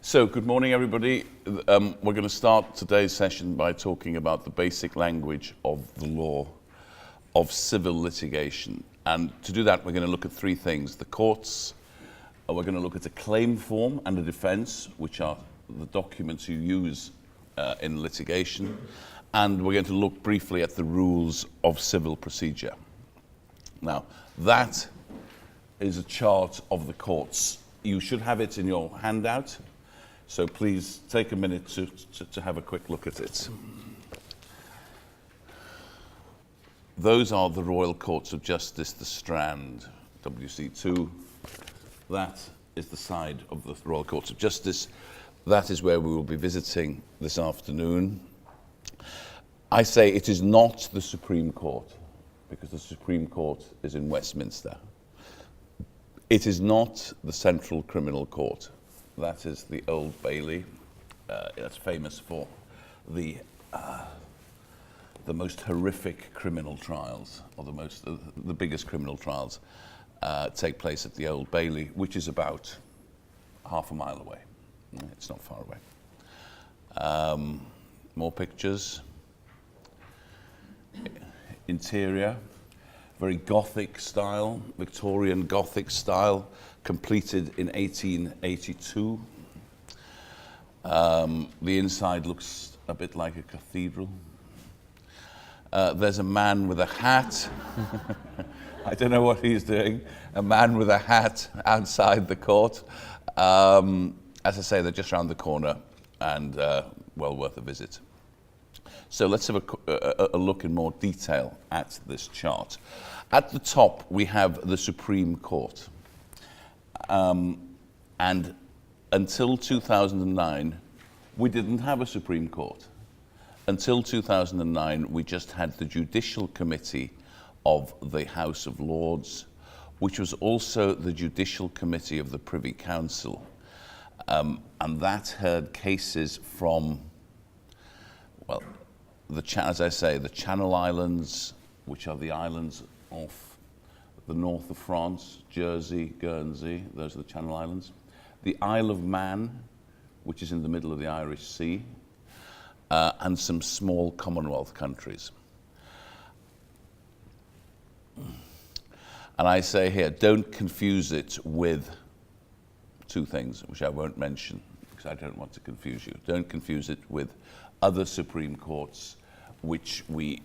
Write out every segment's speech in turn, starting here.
So, good morning, everybody. We're going to start today's session by talking about the basic language of the law of civil litigation. And to do that, we're going to look at three things. The courts, we're going to look at a claim form and a defense, which are the documents you use in litigation. And we're going to look briefly at the rules of civil procedure. Now, that is a chart of the courts. You should have it in your handout. So please take a minute to have a quick look at it. Those are the Royal Courts of Justice, the Strand, WC2. That is the side of the Royal Courts of Justice. That is where we will be visiting this afternoon. I say it is not the Supreme Court, because the Supreme Court is in Westminster. It is not the Central Criminal Court. That is the Old Bailey. That's famous for the most horrific criminal trials, or the biggest criminal trials take place at the Old Bailey, which is about half a mile away. It's not far away. More pictures. Interior, very Gothic style, Victorian Gothic style, completed in 1882. The inside looks a bit like a cathedral. There's a man with a hat. I don't know what he's doing. A man with a hat outside the court. As I say, they're just around the corner and well worth a visit. So let's have a look in more detail at this chart. At the top, we have the Supreme Court. And until 2009, we didn't have a Supreme Court. Until 2009, we just had the Judicial Committee of the House of Lords, which was also the Judicial Committee of the Privy Council. And that heard cases from, well, as I say, the Channel Islands, which are the islands off the north of France, Jersey, Guernsey, those are the Channel Islands. The Isle of Man, which is in the middle of the Irish Sea, and some small Commonwealth countries. And I say here, don't confuse it with two things, which I won't mention, because I don't want to confuse you. Don't confuse it with other Supreme Courts, which we've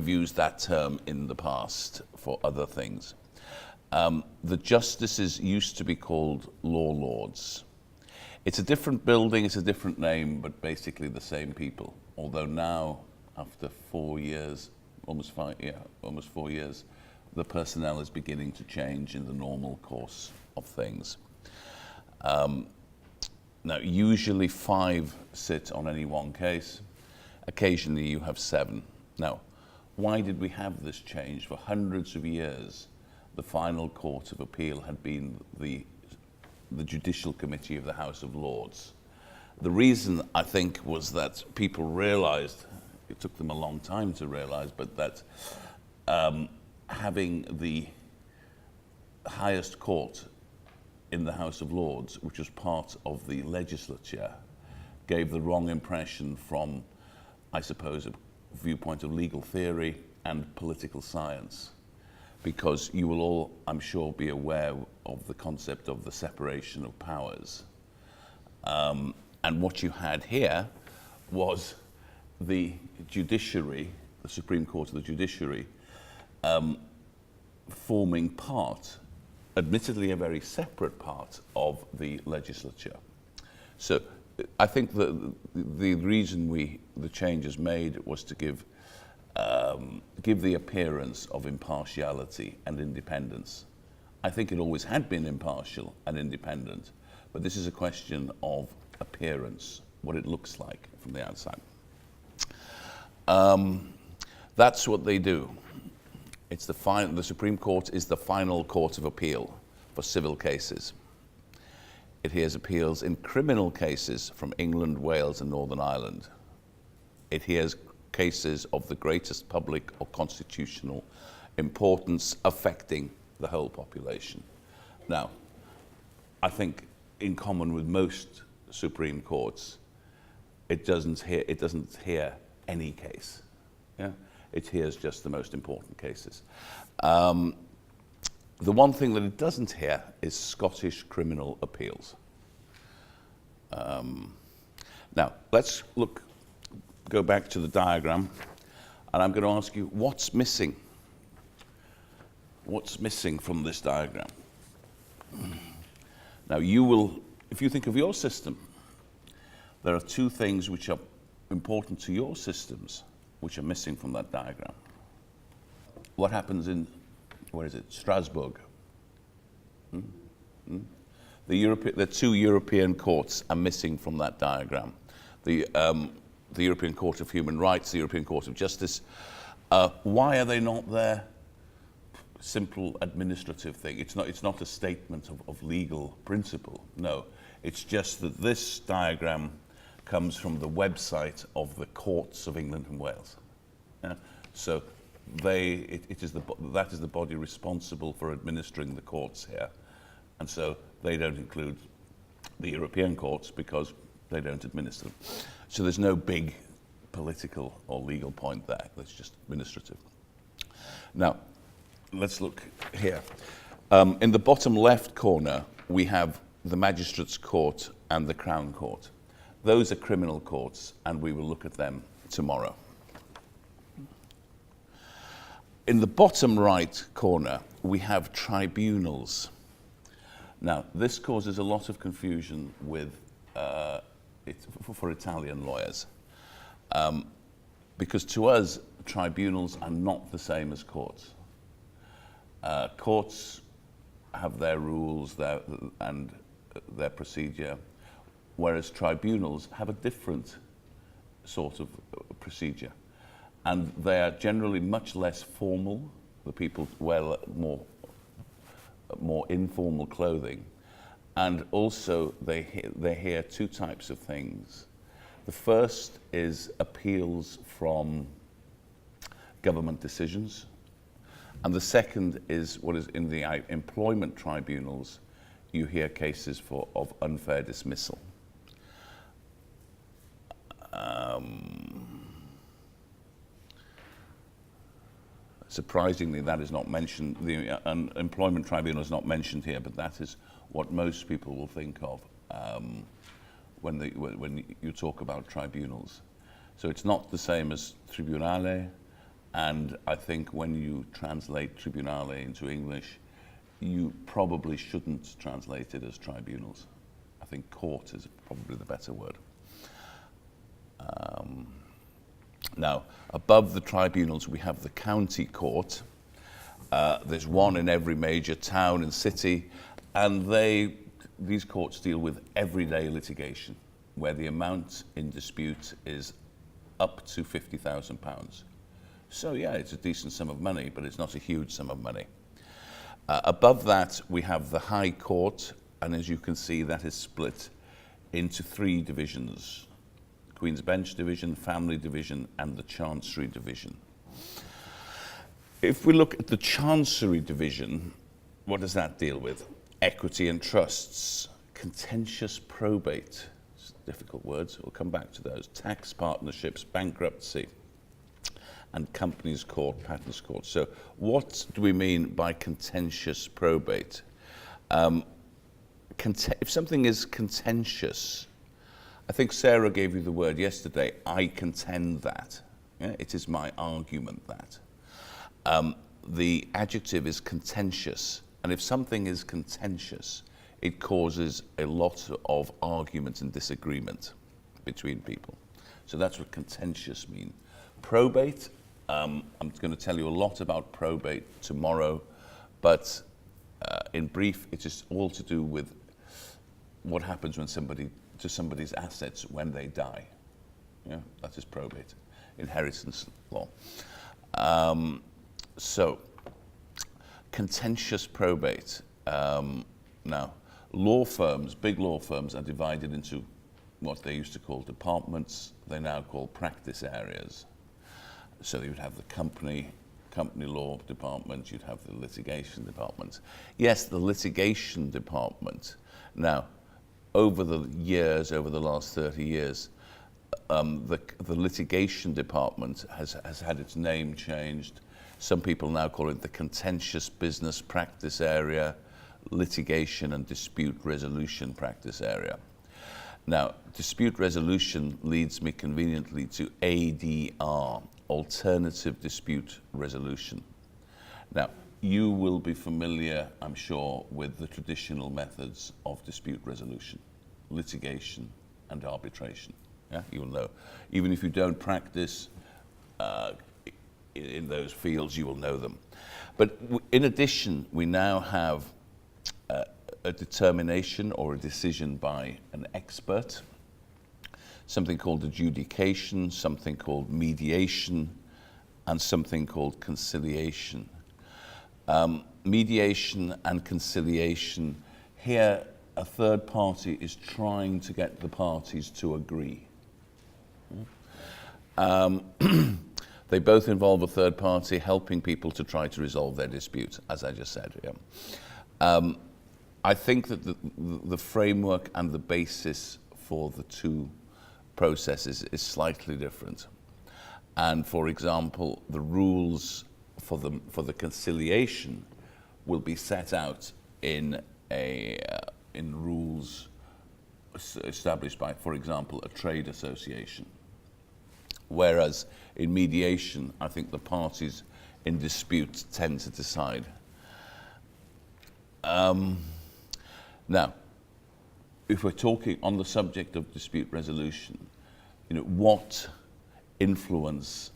used that term in the past for other things. The justices used to be called law lords. It's a different building, it's a different name, but basically the same people. Although now, after 4 years, almost 4 years, the personnel is beginning to change in the normal course of things. Now, usually 5 sit on any one case. Occasionally you have 7. Now, why did we have this change? For hundreds of years, the final court of appeal had been the Judicial Committee of the House of Lords. The reason, I think, was that people realized, it took them a long time to realize, but that having the highest court in the House of Lords, which was part of the legislature, gave the wrong impression from, I suppose, a viewpoint of legal theory and political science. Because you will all, I'm sure, be aware of the concept of the separation of powers. And what you had here was the judiciary, the Supreme Court of the Judiciary, forming part, admittedly a very separate part of the legislature. So I think the reason the changes made was to give the appearance of impartiality and independence. I think it always had been impartial and independent, but this is a question of appearance, what it looks like from the outside. That's what they do. It's the Supreme Court is the final court of appeal for civil cases. It hears appeals in criminal cases from England, Wales, and Northern Ireland. It hears cases of the greatest public or constitutional importance affecting the whole population. Now, I think in common with most Supreme Courts, it doesn't hear any case. Yeah? It hears just the most important cases. The one thing that it doesn't hear is Scottish criminal appeals. Now, let's go back to the diagram, and I'm going to ask you, what's missing? What's missing from this diagram? Now, if you think of your system, there are two things which are important to your systems which are missing from that diagram. What happens in, where is it, Strasbourg? The two European courts are missing from that diagram. The European Court of Human Rights, the European Court of Justice. Why are they not there? Simple administrative thing. It's not a statement of legal principle. No, it's just that this diagram comes from the website of the courts of England and Wales. Yeah? So that is the body responsible for administering the courts here, and so they don't include the European courts because they don't administer them. So there's no big political or legal point there. That's just administrative. Now, let's look here. In the bottom left corner, we have the Magistrates' Court and the Crown Court. Those are criminal courts, and we will look at them tomorrow. In the bottom right corner, we have tribunals. Now, this causes a lot of confusion for Italian lawyers, because to us, tribunals are not the same as courts. Courts have their rules and their procedure, whereas tribunals have a different sort of procedure. And they are generally much less formal. The people wear more informal clothing. And also they hear two types of things. The first is appeals from government decisions. And the second is what is in the employment tribunals, you hear cases of unfair dismissal. Surprisingly, that is not mentioned. The employment tribunal is not mentioned here, but that is what most people will think of when you talk about tribunals. So it's not the same as tribunale, and I think when you translate tribunale into English, you probably shouldn't translate it as tribunals. I think court is probably the better word. Now, above the tribunals, we have the county court. There's one in every major town and city, and these courts deal with everyday litigation, where the amount in dispute is up to £50,000. So yeah, it's a decent sum of money, but it's not a huge sum of money. Above that, we have the High Court, and as you can see, that is split into three divisions: Queen's Bench Division, Family Division, and the Chancery Division. If we look at the Chancery Division, what does that deal with? Equity and trusts, contentious probate, difficult words, we'll come back to those, tax partnerships, bankruptcy, and companies court, patents court. So what do we mean by contentious probate? If something is contentious, I think Sarah gave you the word yesterday, I contend that. Yeah? It is my argument that. The adjective is contentious, and if something is contentious, it causes a lot of argument and disagreement between people. So that's what contentious means. Probate, I'm going to tell you a lot about probate tomorrow, but in brief, it is all to do with what happens when to somebody's assets when they die. Yeah, that is probate, inheritance law. So, contentious probate. Now, law firms, big law firms, are divided into what they used to call departments. They now call practice areas. So you would have the company law department, you'd have the litigation department. Yes, the litigation department. Now, over the years, over the last 30 years, the litigation department has had its name changed. Some people now call it the contentious business practice area, litigation and dispute resolution practice area. Now, dispute resolution leads me conveniently to ADR, alternative dispute resolution. Now, you will be familiar, I'm sure, with the traditional methods of dispute resolution, litigation and arbitration. Yeah, you'll know. Even if you don't practice in those fields, you will know them. But in addition, we now have a determination or a decision by an expert, something called adjudication, something called mediation, and something called conciliation. Mediation and conciliation, here a third party is trying to get the parties to agree. They both involve a third party helping people to try to resolve their dispute, as I just said. Yeah. I think that the framework and the basis for the two processes is slightly different. And for example, the rules for the conciliation will be set out in rules established by, for example, a trade association. Whereas in mediation, I think the parties in dispute tend to decide. Now, if we're talking on the subject of dispute resolution, what influences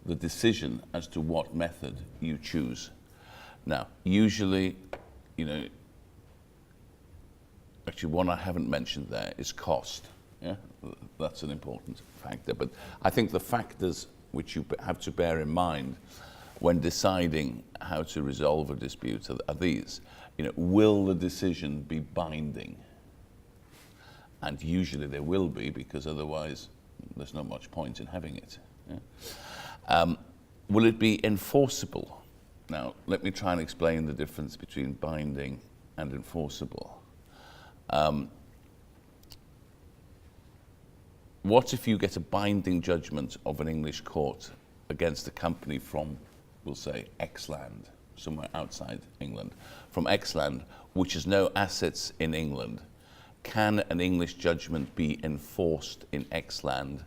the decision as to what method you choose? Now, usually, actually one I haven't mentioned there is cost. Yeah, that's an important factor. But I think the factors which you have to bear in mind when deciding how to resolve a dispute are these. Will the decision be binding? And usually there will be, because otherwise there's not much point in having it. Yeah? Will it be enforceable? Now, let me try and explain the difference between binding and enforceable. What if you get a binding judgment of an English court against a company from, we'll say, X land, somewhere outside England, from X land, which has no assets in England? Can an English judgment be enforced in X land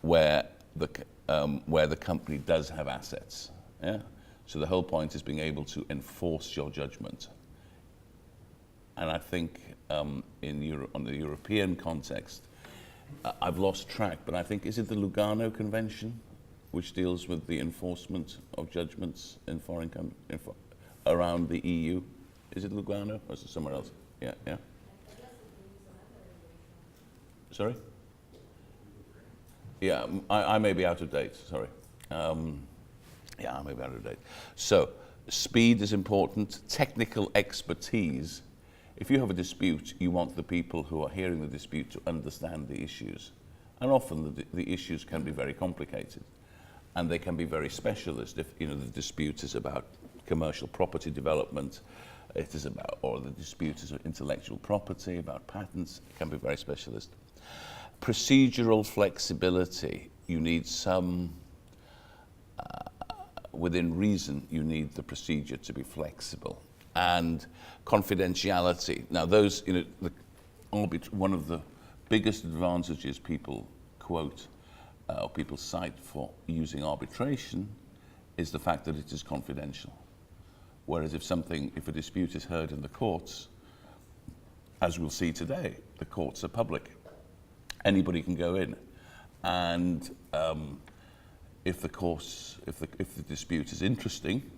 where the company does have assets? Yeah? So the whole point is being able to enforce your judgment. And I think on the European context, I've lost track, but I think, is it the Lugano Convention, which deals with the enforcement of judgments in foreign around the EU? Is it Lugano or is it somewhere else? Yeah, yeah. Sorry? Yeah, I may be out of date, sorry. Yeah, I may be out of date. So, speed is important, technical expertise. If you have a dispute, you want the people who are hearing the dispute to understand the issues. And often the issues can be very complicated. And they can be very specialist. If the dispute is about commercial property development, it is about, or the dispute is intellectual property, about patents, it can be very specialist. Procedural flexibility, you need some, within reason, you need the procedure to be flexible. And confidentiality. Now those, one of the biggest advantages people quote, or people cite for using arbitration is the fact that it is confidential. Whereas if a dispute is heard in the courts, as we'll see today, the courts are public. Anybody can go in. And if the dispute is interesting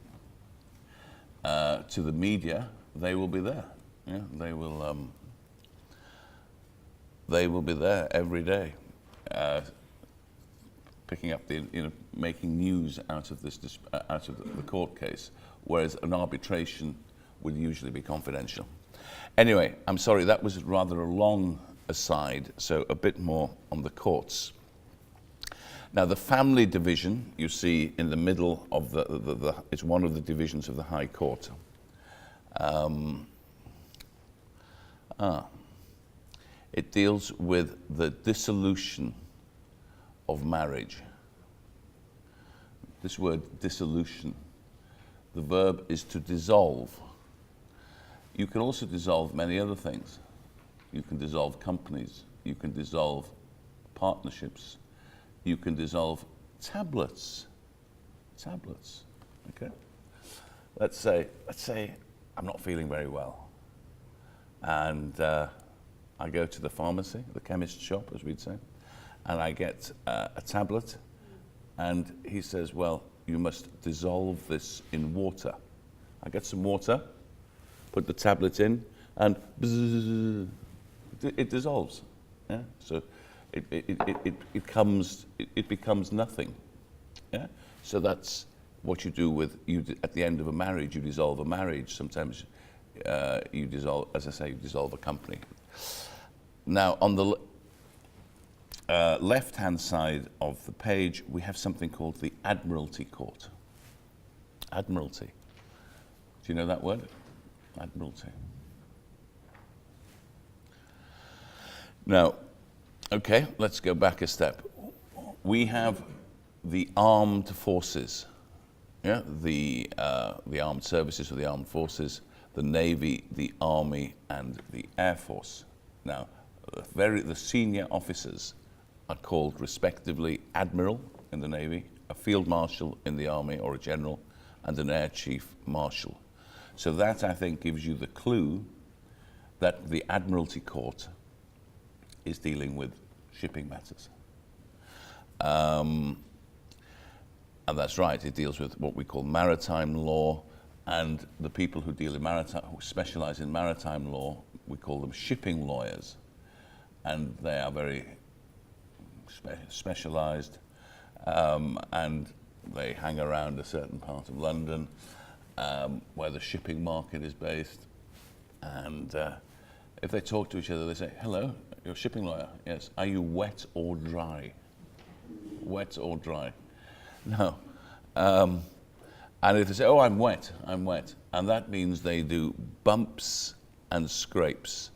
to the media, they will be there. Yeah, they will be there every day, picking up making news out of the court case, whereas an arbitration would usually be confidential. Anyway, I'm sorry, that was rather a long aside, so a bit more on the courts. Now, the family division, you see in the middle of it's one of the divisions of the High Court. It deals with the dissolution of marriage. This word dissolution, the verb is to dissolve. You can also dissolve many other things. You can dissolve companies, you can dissolve partnerships, you can dissolve tablets. Tablets, okay? Let's say I'm not feeling very well, and I go to the pharmacy, the chemist shop, as we'd say, and I get a tablet, and he says, well, you must dissolve this in water. I get some water, put the tablet in, and bzzz, it dissolves. Yeah? So it becomes nothing. Yeah? So that's what you do at the end of a marriage. You dissolve a marriage. Sometimes you dissolve, as I say, you dissolve a company. Now, on the left-hand side of the page, we have something called the Admiralty Court. Admiralty. Do you know that word? Admiralty. Now, okay, let's go back a step. We have the armed forces, yeah, the armed services or the armed forces, the Navy, the Army, and the Air Force. Now, the senior officers are called respectively Admiral in the Navy, a Field Marshal in the Army, or a General, and an Air Chief Marshal. So that, I think, gives you the clue that the Admiralty Court is dealing with shipping matters. And that's right, it deals with what we call maritime law, and the people who deal in who specialize in maritime law, we call them shipping lawyers. And they are very specialized, and they hang around a certain part of London where the shipping market is based. And if they talk to each other, they say, hello, you're a shipping lawyer. Yes. Are you wet or dry? Wet or dry? No. And if they say, oh, I'm wet, and that means they do bumps and scrapes,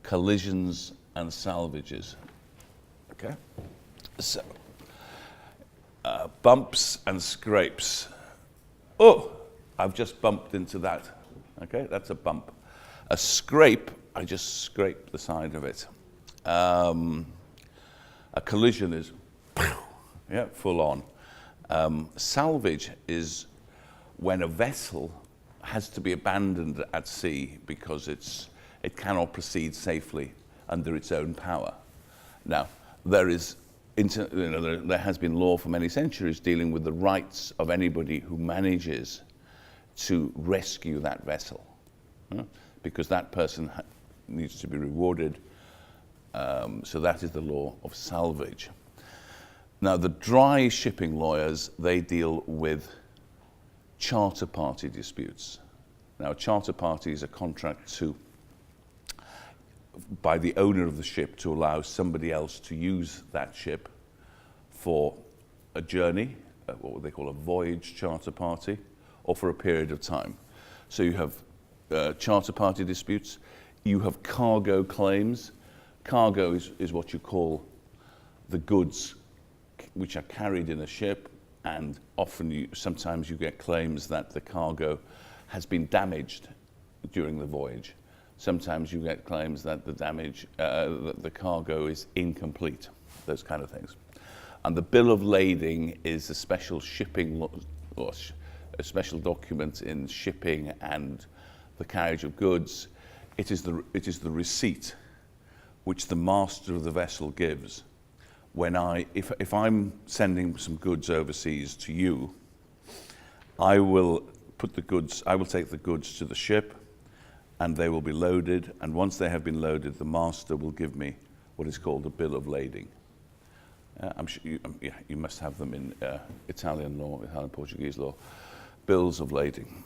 collisions and salvages. Okay? So, bumps and scrapes. Oh, I've just bumped into that. Okay, that's a bump. A scrape, I just scrape the side of it. A collision is, yeah, full on. Salvage is when a vessel has to be abandoned at sea because it cannot proceed safely under its own power. Now, there has been law for many centuries dealing with the rights of anybody who manages to rescue that vessel, because that person needs to be rewarded. So that is the law of salvage. Now, the dry shipping lawyers, they deal with charter party disputes. Now, a charter party is a contract by the owner of the ship to allow somebody else to use that ship for a journey, what they call a voyage charter party, or for a period of time. So you have charter party disputes, you have cargo claims. Cargo is what you call the goods which are carried in a ship, and often sometimes you get claims that the cargo has been damaged during the voyage. Sometimes you get claims that the cargo is incomplete, those kind of things. And the bill of lading is a special shipping law, or a special document in shipping and the carriage of goods. It is the receipt which the master of the vessel gives when if I'm sending some goods overseas to you, I will take the goods to the ship, and they will be loaded, and once they have been loaded, the master will give me what is called a bill of lading. I'm sure you must have them in Italian law, Italian Portuguese law, bills of lading.